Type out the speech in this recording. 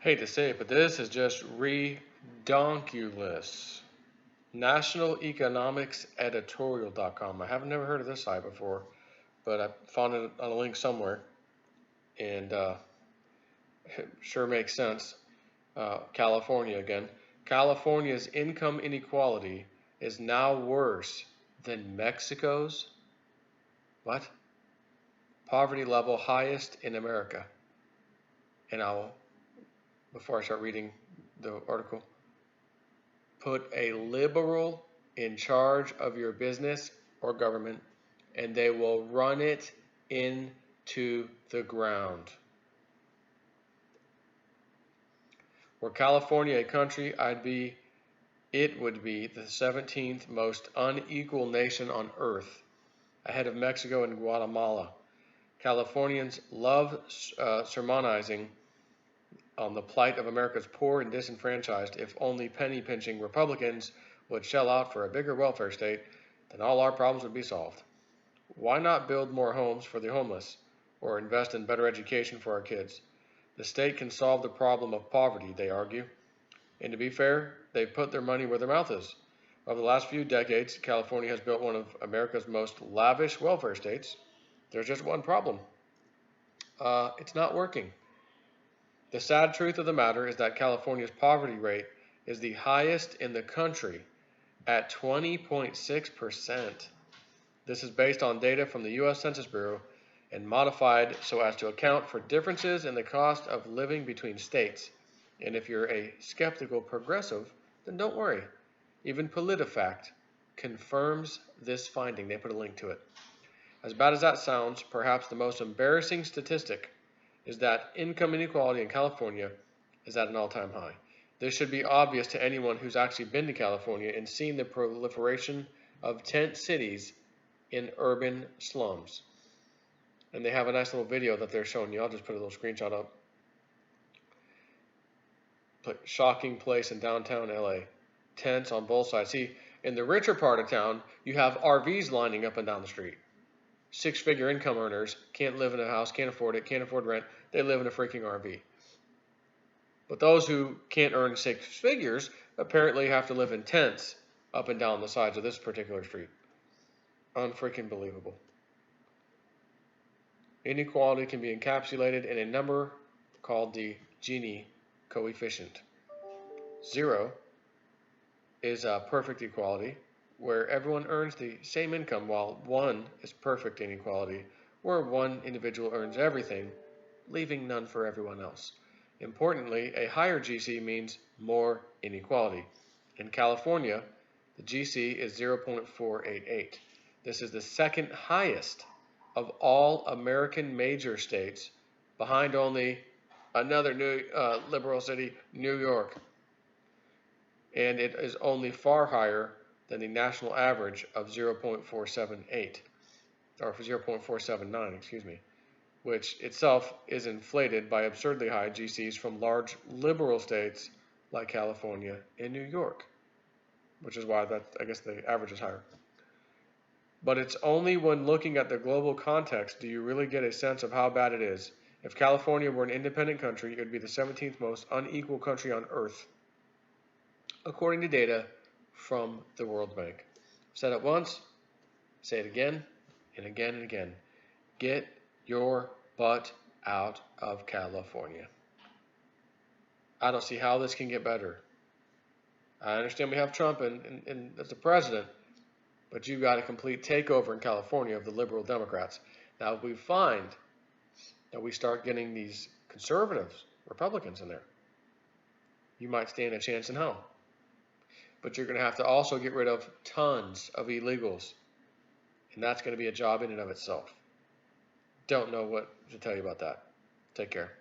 Hate to say it, but this is just redonkulous. NationalEconomicsEditorial.com. I have never heard of this site before, but I found it on a link somewhere, and it sure makes sense. California again. California's income inequality is now worse than Mexico's what? Poverty level highest in America. And before I start reading the article, put a liberal in charge of your business or government, and they will run it into the ground. Were California a country, it would be the 17th most unequal nation on earth, ahead of Mexico and Guatemala. Californians love sermonizing on the plight of America's poor and disenfranchised. If only penny-pinching Republicans would shell out for a bigger welfare state, then all our problems would be solved. Why not build more homes for the homeless or invest in better education for our kids? The state can solve the problem of poverty, they argue. And to be fair, they've put their money where their mouth is. Over the last few decades, California has built one of America's most lavish welfare states. There's just one problem. It's not working. The sad truth of the matter is that California's poverty rate is the highest in the country at 20.6%. This is based on data from the U.S. Census Bureau and modified so as to account for differences in the cost of living between states. And if you're a skeptical progressive, then don't worry. Even PolitiFact confirms this finding. They put a link to it. As bad as that sounds, perhaps the most embarrassing statistic is that income inequality in California is at an all-time high. This should be obvious to anyone who's actually been to California and seen the proliferation of tent cities in urban slums. And they have a nice little video that they're showing you. I'll just put a little screenshot up. Shocking place in downtown LA. Tents on both sides. See, in the richer part of town, you have RVs lining up and down the street. Six-figure income earners can't live in a house, can't afford it, can't afford rent. They live in a freaking RV. But those who can't earn six figures apparently have to live in tents up and down the sides of this particular street. Unfreaking believable. Inequality can be encapsulated in a number called the Gini coefficient. 0 is a perfect equality, where everyone earns the same income, while 1 is perfect inequality, where one individual earns everything, leaving none for everyone else. Importantly, a higher GC means more inequality. In California, the GC is 0.488. This is the second highest of all American major states, behind only another liberal city, New York. And it is only far higher than the national average of 0.478, or 0.479, excuse me, which itself is inflated by absurdly high GCs from large liberal states like California and New York, which is why I guess the average is higher. But it's only when looking at the global context do you really get a sense of how bad it is. If California were an independent country, it would be the 17th most unequal country on earth, according to data from the World Bank. I've said it once, say it again, and again and again. Get your butt out of California. I don't see how this can get better. I understand we have Trump and as the president, but you've got a complete takeover in California of the liberal Democrats. Now, if we find that we start getting these conservatives, Republicans in there, you might stand a chance in hell. But you're going to have to also get rid of tons of illegals. And that's going to be a job in and of itself. Don't know what to tell you about that. Take care.